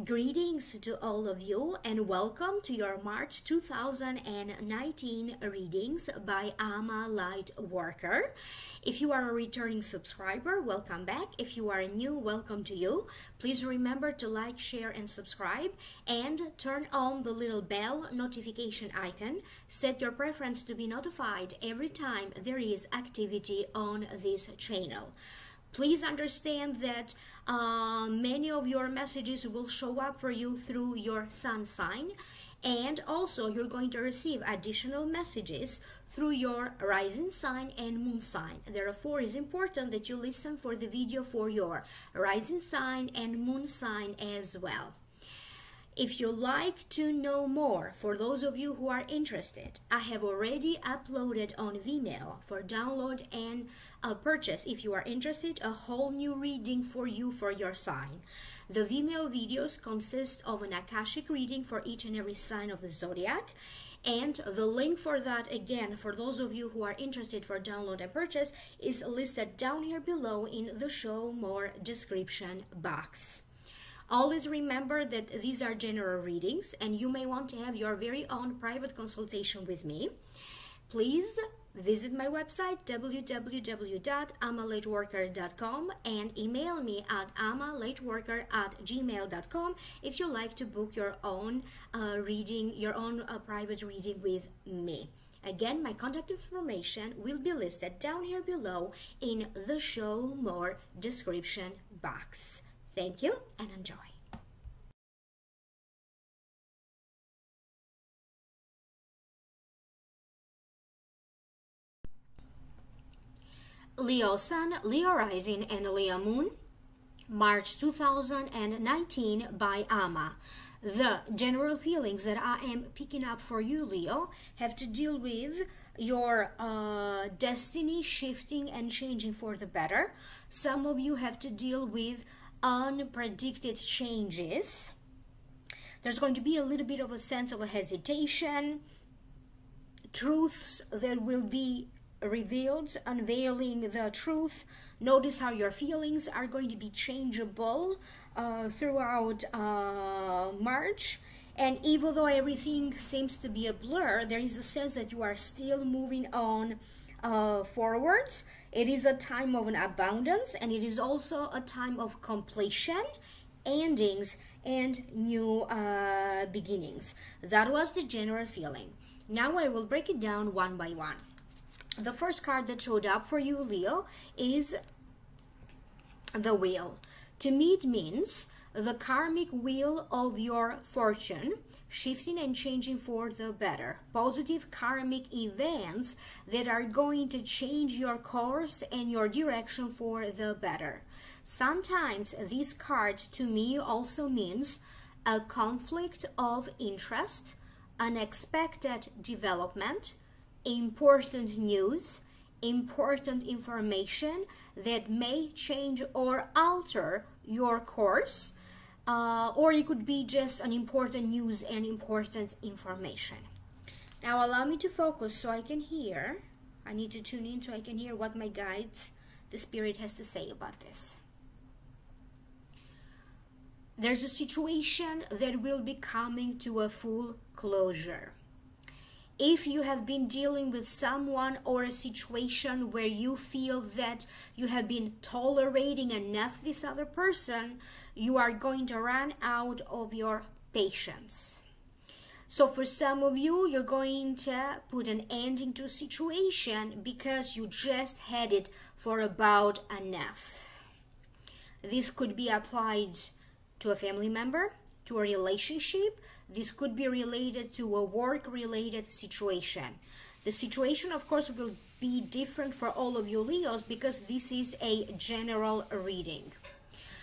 Greetings to all of you and welcome to your March 2019 readings by Ama LightWorker. If you are a returning subscriber, welcome back. If you are new, welcome to you. Please remember to like, share and subscribe and turn on the little bell notification icon. Set your preference to be notified every time there is activity on this channel. Please understand that many of your messages will show up for you through your sun sign, and also you're going to receive additional messages through your rising sign and moon sign. Therefore, it's important that you listen for the video for your rising sign and moon sign as well. If you like to know more, for those of you who are interested, I have already uploaded on Vimeo for download and purchase, if you are interested, a whole new reading for you for your sign. The Vimeo videos consist of an Akashic reading for each and every sign of the zodiac, and the link for that, again, for those of you who are interested for download and purchase, is listed down here below in the show more description box. Always remember that these are general readings and you may want to have your very own private consultation with me. Please visit my website www.amalightworker.com and email me at amalightworker@gmail.com if you like to book your own reading, your own private reading with me. Again, my contact information will be listed down here below in the show more description box. Thank you and enjoy. Leo Sun, Leo Rising and Leo Moon, March 2019 by Ama. The general feelings that I am picking up for you, Leo, have to deal with your destiny shifting and changing for the better. Some of you have to deal with unpredicted changes. There's going to be a little bit of a sense of a hesitation, truths that will be revealed, unveiling the truth. Notice how your feelings are going to be changeable throughout March. And even though everything seems to be a blur, there is a sense that you are still moving on forward. It is a time of an abundance, and it is also a time of completion, endings, and new beginnings. That was the general feeling. Now I will break it down one by one. The first card that showed up for you, Leo, is the Wheel. To me, it means the karmic wheel of your fortune shifting and changing for the better. Positive karmic events that are going to change your course and your direction for the better. Sometimes this card to me also means a conflict of interest, unexpected development, important news, important information that may change or alter your course, or it could be just an important news and important information. Now allow me to focus so I can hear. I need to tune in so I can hear what my guides, the spirit, has to say about this. There's a situation that will be coming to a full closure. If you have been dealing with someone or a situation where you feel that you have been tolerating enough this other person, you are going to run out of your patience. So for some of you, you're going to put an ending to a situation because you just had it for about enough. This could be applied to a family member, to a relationship. This could be related to a work-related situation. The situation, of course, will be different for all of you Leos because this is a general reading.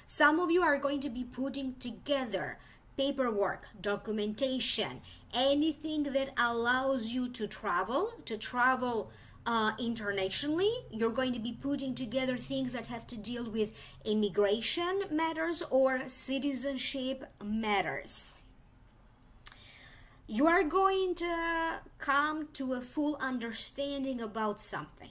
Some of you are going to be putting together paperwork, documentation, anything that allows you to travel internationally. You're going to be putting together things that have to deal with immigration matters or citizenship matters. You are going to come to a full understanding about something.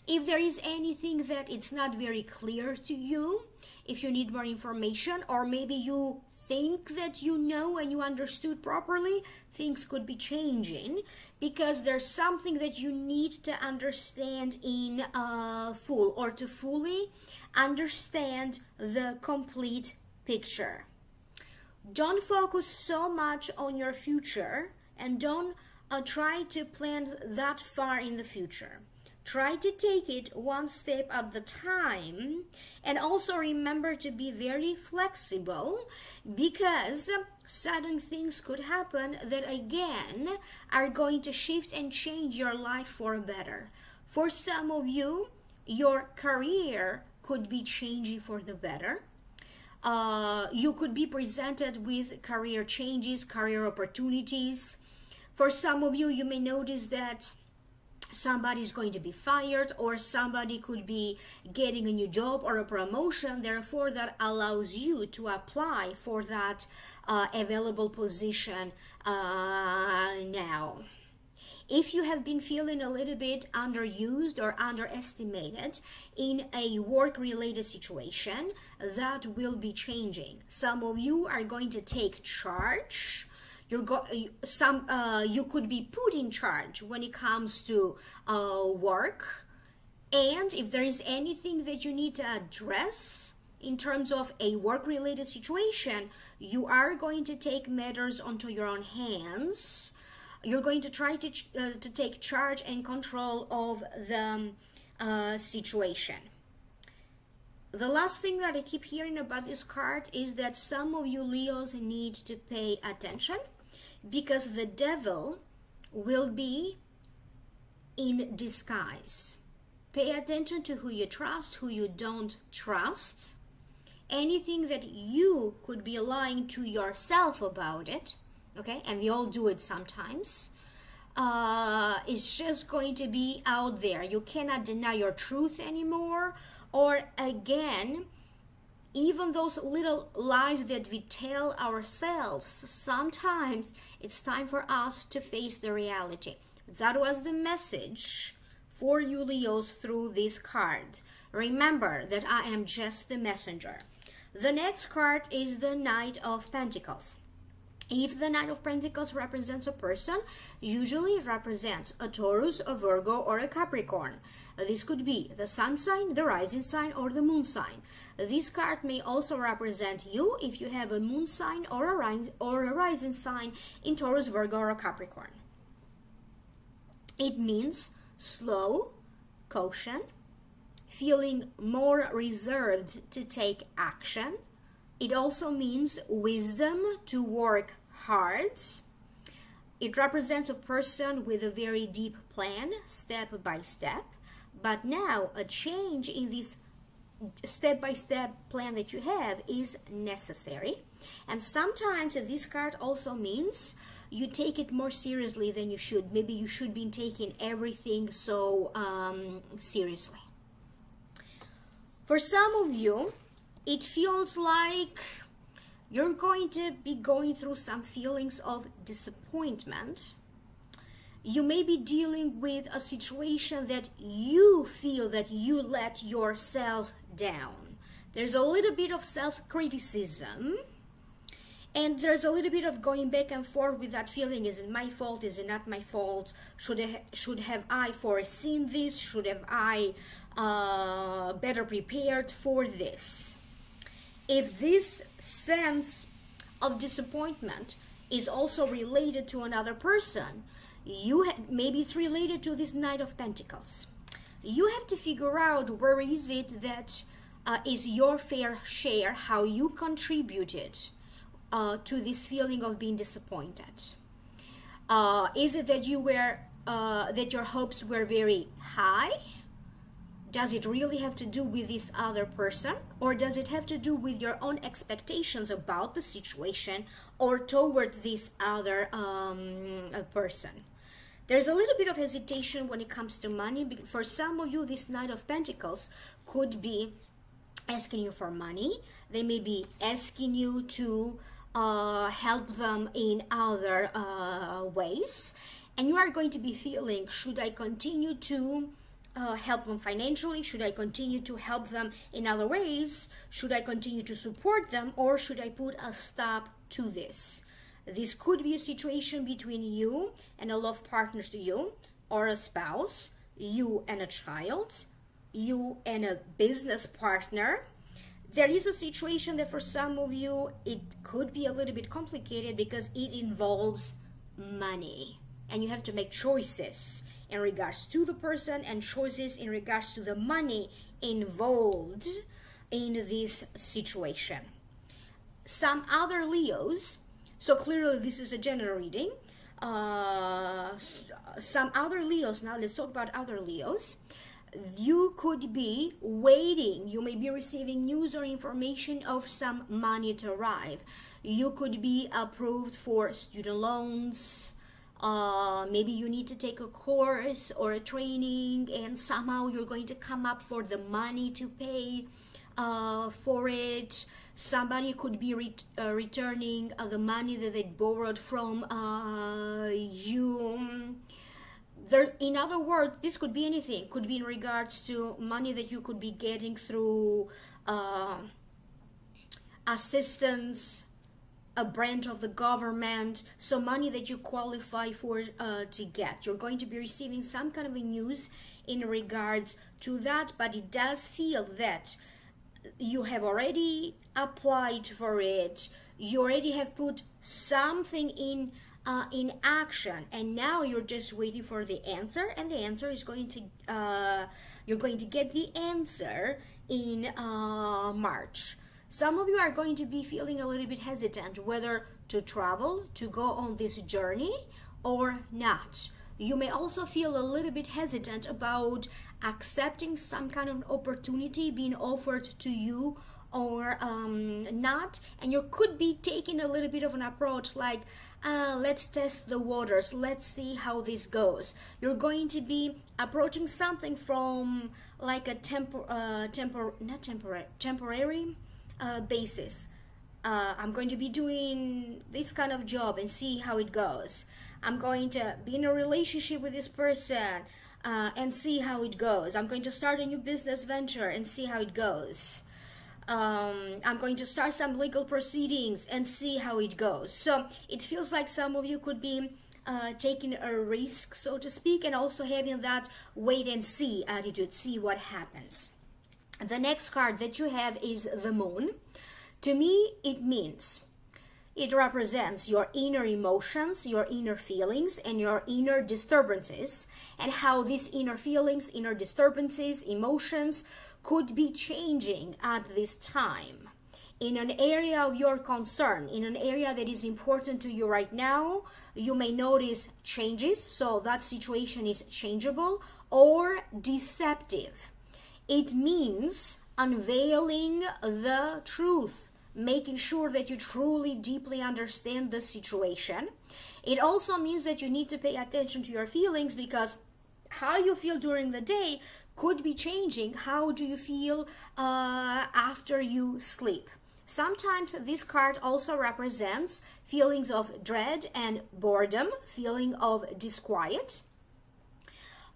If there is anything that it's not very clear to you, if you need more information, or maybe you think that you know and you understood properly, things could be changing, because there's something that you need to understand in full, or to fully understand the complete picture. Don't focus so much on your future, and don't try to plan that far in the future. Try to take it one step at the time, and also remember to be very flexible, because sudden things could happen that again are going to shift and change your life for better. For some of you, your career could be changing for the better. You could be presented with career changes, career opportunities. For some of you, you may notice that somebody is going to be fired, or somebody could be getting a new job or a promotion. Therefore, that allows you to apply for that available position now. If you have been feeling a little bit underused or underestimated in a work-related situation, that will be changing. Some of you are going to take charge. You could be put in charge when it comes to work. And if there is anything that you need to address in terms of a work-related situation, you are going to take matters onto your own hands. You're going to try to take charge and control of the situation. The last thing that I keep hearing about this card is that some of you Leos need to pay attention, because the devil will be in disguise. Pay attention to who you trust, who you don't trust. Anything that you could be lying to yourself about it, okay, and we all do it sometimes, it's just going to be out there. You cannot deny your truth anymore. Or again, even those little lies that we tell ourselves, sometimes it's time for us to face the reality. That was the message for you Leos through this card. Remember that I am just the messenger. The next card is the Knight of Pentacles. If the Knight of Pentacles represents a person, usually it represents a Taurus, a Virgo, or a Capricorn. This could be the sun sign, the rising sign, or the moon sign. This card may also represent you if you have a moon sign or a rising sign in Taurus, Virgo, or Capricorn. It means slow, caution, feeling more reserved to take action. It also means wisdom to work hard. It represents a person with a very deep plan, step by step. But now a change in this step-by-step plan that you have is necessary. And sometimes this card also means you take it more seriously than you should. Maybe you should be taking everything so seriously. For some of you, it feels like you're going to be going through some feelings of disappointment. You may be dealing with a situation that you feel that you let yourself down. There's a little bit of self-criticism, and there's a little bit of going back and forth with that feeling. Is it my fault? Is it not my fault? Should have I foreseen this? Should have I better prepared for this? If this sense of disappointment is also related to another person, maybe it's related to this Knight of Pentacles. You have to figure out where is it that is your fair share, how you contributed to this feeling of being disappointed. Is it that you were that your hopes were very high? Does it really have to do with this other person, or does it have to do with your own expectations about the situation or toward this other person? There's a little bit of hesitation when it comes to money. For some of you, this Knight of Pentacles could be asking you for money. They may be asking you to help them in other ways. And you are going to be feeling, should I continue to help them financially? Should I continue to help them in other ways? Should I continue to support them, or should I put a stop to this? This could be a situation between you and a love partner to you, or a spouse, you and a child, you and a business partner. There is a situation that for some of you, it could be a little bit complicated because it involves money. And you have to make choices in regards to the person and choices in regards to the money involved in this situation. Some other Leos, so clearly this is a general reading. Some other Leos, now let's talk about other Leos. You could be waiting. You may be receiving news or information of some money to arrive. You could be approved for student loans. Maybe you need to take a course or a training, and somehow you're going to come up for the money to pay for it. Somebody could be returning the money that they borrowed from you. In other words, this could be anything. Could be in regards to money that you could be getting through assistance, a branch of the government, so money that you qualify for to get. You're going to be receiving some kind of a news in regards to that, but it does feel that you have already applied for it. You already have put something in action, and now you're just waiting for the answer, and the answer is going to you're going to get the answer in March. Some of you are going to be feeling a little bit hesitant whether to travel, to go on this journey or not. You may also feel a little bit hesitant about accepting some kind of opportunity being offered to you or not, and you could be taking a little bit of an approach like, let's test the waters, let's see how this goes. You're going to be approaching something from like a temporary basis. I'm going to be doing this kind of job and see how it goes. I'm going to be in a relationship with this person and see how it goes. I'm going to start a new business venture and see how it goes. I'm going to start some legal proceedings and see how it goes. So it feels like some of you could be taking a risk, so to speak, and also having that wait and see attitude, see what happens. The next card that you have is the Moon. To me, it represents your inner emotions, your inner feelings, and your inner disturbances, and how these inner feelings, inner disturbances, emotions could be changing at this time. In an area of your concern, in an area that is important to you right now, you may notice changes, so that situation is changeable or deceptive. It means unveiling the truth, making sure that you truly deeply understand the situation. It also means that you need to pay attention to your feelings, because how you feel during the day could be changing. How do you feel after you sleep? Sometimes this card also represents feelings of dread and boredom, feeling of disquiet.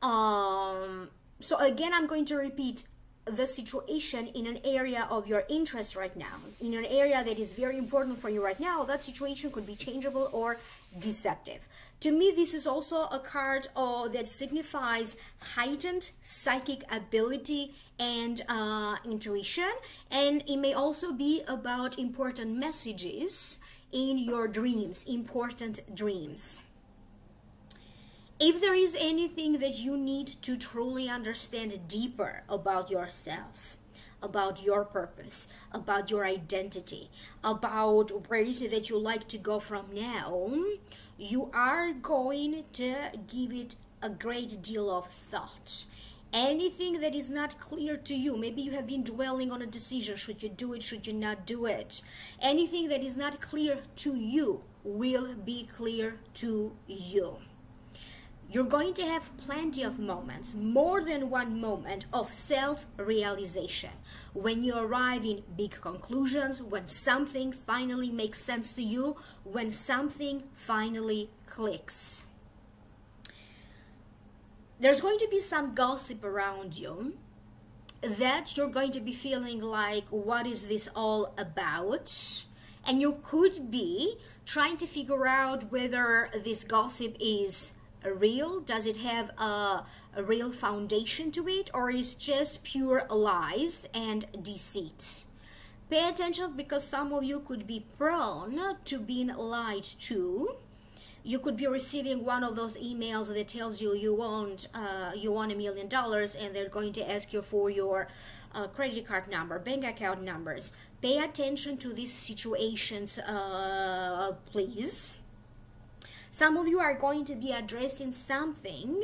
So again, I'm going to repeat the situation in an area of your interest right now, in an area that is very important for you right now. That situation could be changeable or deceptive. To me, this is also a card that signifies heightened psychic ability and intuition, and it may also be about important messages in your dreams, important dreams. If there is anything that you need to truly understand deeper about yourself, about your purpose, about your identity, about where is it that you like to go from now, you are going to give it a great deal of thought. Anything that is not clear to you, maybe you have been dwelling on a decision, should you do it, should you not do it? Anything that is not clear to you will be clear to you. You're going to have plenty of moments, more than one moment of self-realization. When you arrive in big conclusions, when something finally makes sense to you, when something finally clicks. There's going to be some gossip around you that you're going to be feeling like, what is this all about? And you could be trying to figure out whether this gossip is real, does it have a real foundation to it, or is just pure lies and deceit. Pay attention, because some of you could be prone to being lied to. You could be receiving one of those emails that tells you you want $1 million, and they're going to ask you for your credit card number, bank account numbers. Pay attention to these situations, please. Some of you are going to be addressing something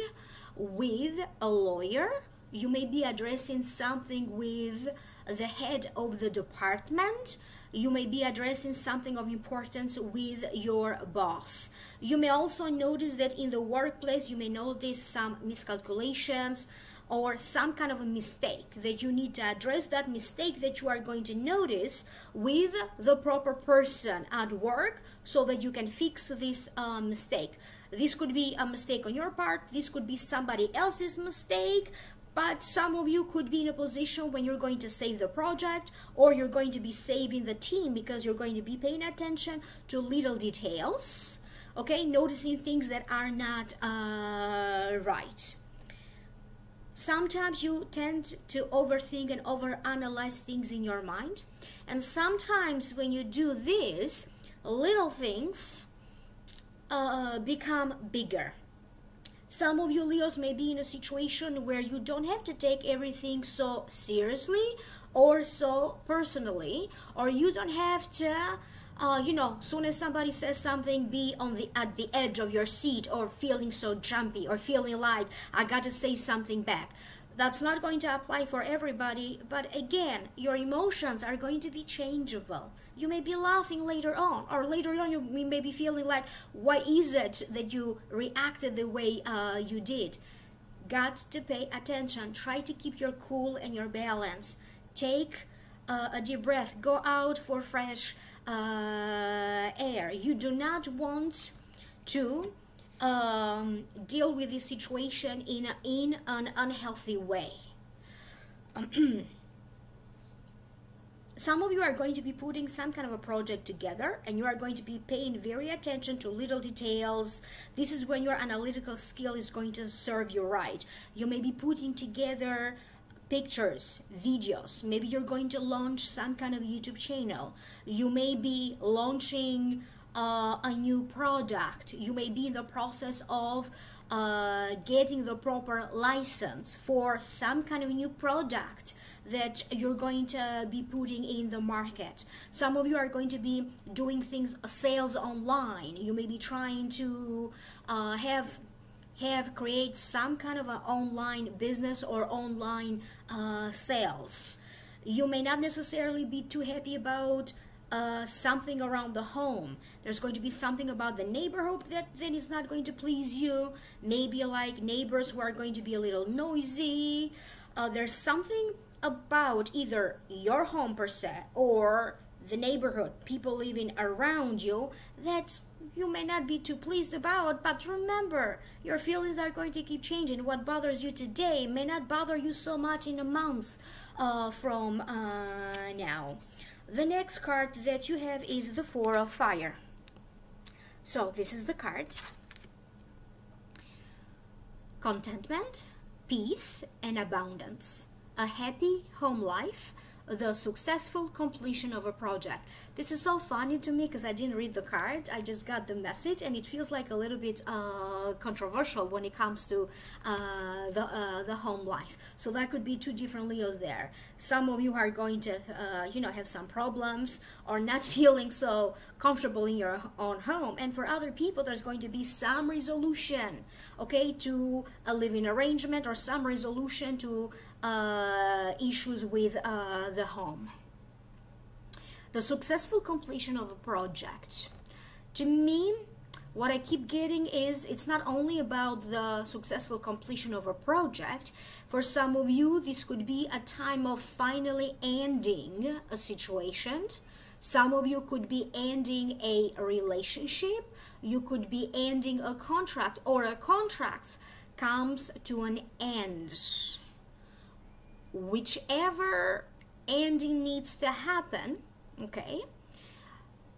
with a lawyer. You may be addressing something with the head of the department. You may be addressing something of importance with your boss. You may also notice that in the workplace, you may notice some miscalculations or some kind of a mistake that you need to address. That mistake that you are going to notice with the proper person at work so that you can fix this mistake. This could be a mistake on your part. This could be somebody else's mistake. But some of you could be in a position when you're going to save the project, or you're going to be saving the team, because you're going to be paying attention to little details, okay? Noticing things that are not right. Sometimes you tend to overthink and overanalyze things in your mind. And sometimes when you do this, little things become bigger. Some of you Leos may be in a situation where you don't have to take everything so seriously or so personally, or you don't have to, soon as somebody says something, be at the edge of your seat, or feeling so jumpy, or feeling like I got to say something back. That's not going to apply for everybody, but again, your emotions are going to be changeable. You may be laughing later on, or later on you may be feeling like, why is it that you reacted the way you did? Got to pay attention. Try to keep your cool and your balance. Take a deep breath. Go out for fresh air. You do not want to deal with this situation in an unhealthy way. Some of you are going to be putting some kind of a project together, and you are going to be paying very attention to little details. This is when your analytical skill is going to serve you right. You may be putting together pictures, videos. Maybe you're going to launch some kind of YouTube channel. You may be launching a new product. You may be in the process of getting the proper license for some kind of new product that you're going to be putting in the market. Some of you are going to be doing things, sales online. You may be trying to create some kind of an online business or online sales. You may not necessarily be too happy about something around the home. There's going to be something about the neighborhood that is not going to please you. Maybe like neighbors who are going to be a little noisy. There's something about either your home per se or the neighborhood, people living around you, that you may not be too pleased about. But remember, your feelings are going to keep changing. What bothers you today may not bother you so much in a month from now. The next card that you have is the Four of Fire. So this is the card. Contentment, peace, and abundance. A happy home life, the successful completion of a project. This is so funny to me because I didn't read the card. I just got the message, and it feels like a little bit controversial when it comes to the home life. So that could be two different Leos there. Some of you are going to have some problems or not feeling so comfortable in your own home, and for other people there's going to be some resolution, okay, to a living arrangement, or some resolution to issues with the home. The successful completion of a project. To me, what I keep getting is it's not only about the successful completion of a project. For some of you, this could be a time of finally ending a situation. Some of you could be ending a relationship. You could be ending a contract, or a contract comes to an end. Whichever ending needs to happen, okay?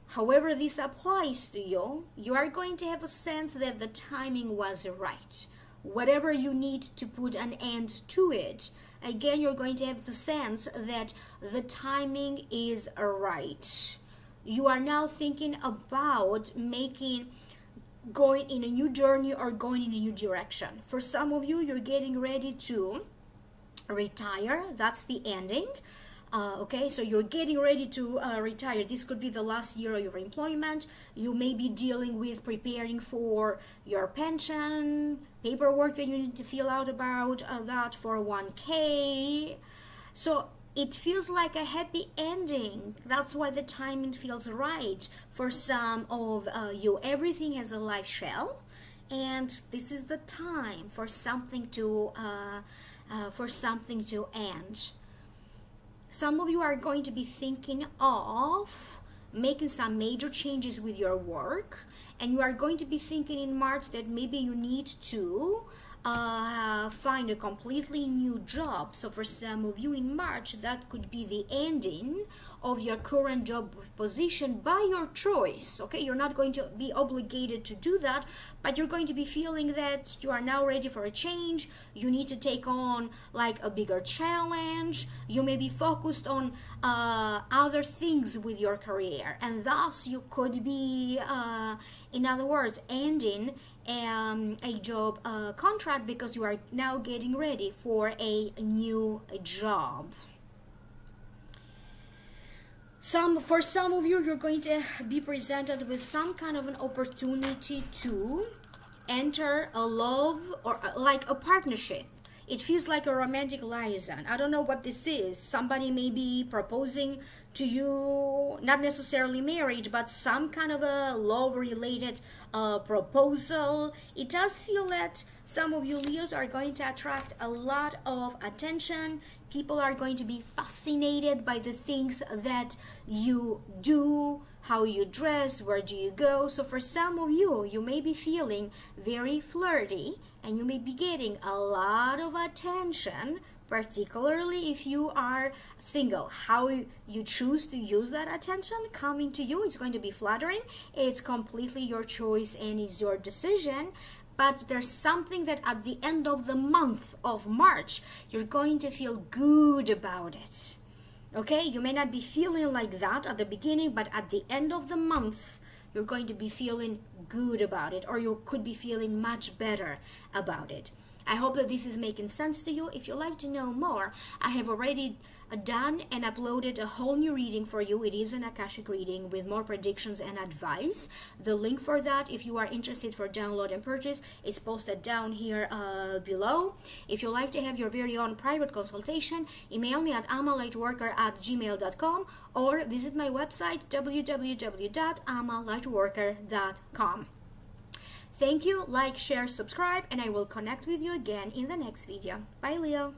However this applies to you, you are going to have a sense that the timing was right. Whatever you need to put an end to it, again, you're going to have the sense that the timing is right. You are now thinking about going in a new journey or going in a new direction. For some of you, you're getting ready to retire. That's the ending. Okay, so you're getting ready to retire. This could be the last year of your employment. You may be dealing with preparing for your pension, paperwork that you need to fill out about that 401k. So it feels like a happy ending. That's why the timing feels right for some of you. Everything has a life shell, and this is the time for something to end. Some of you are going to be thinking of making some major changes with your work, and you are going to be thinking in March that maybe you need to find a completely new job. So for some of you in March, that could be the ending of your current job position by your choice. Okay, you're not going to be obligated to do that, but you're going to be feeling that you are now ready for a change. You need to take on like a bigger challenge. You may be focused on other things with your career, and thus you could be in other words ending a job contract because you are now getting ready for a new job. For some of you, you're going to be presented with some kind of an opportunity to enter a love or like a partnership. It feels like a romantic liaison. I don't know what this is. Somebody may be proposing to you, not necessarily marriage, but some kind of a love-related proposal. It does feel that some of you Leos are going to attract a lot of attention. People are going to be fascinated by the things that you do, how you dress, where do you go. So for some of you, you may be feeling very flirty, and you may be getting a lot of attention, particularly if you are single. How you choose to use that attention coming to you is going to be flattering. It's completely your choice and it's your decision. But there's something that at the end of the month of March, you're going to feel good about it. Okay, you may not be feeling like that at the beginning, but at the end of the month, you're going to be feeling good about it, or you could be feeling much better about it. I hope that this is making sense to you. If you'd like to know more, I have already done and uploaded a whole new reading for you. It is an Akashic reading with more predictions and advice. The link for that, if you are interested for download and purchase, is posted down here below. If you'd like to have your very own private consultation, email me at amalightworker@gmail.com or visit my website www.amalightworker.com. Thank you, like, share, subscribe, and I will connect with you again in the next video. Bye, Leo.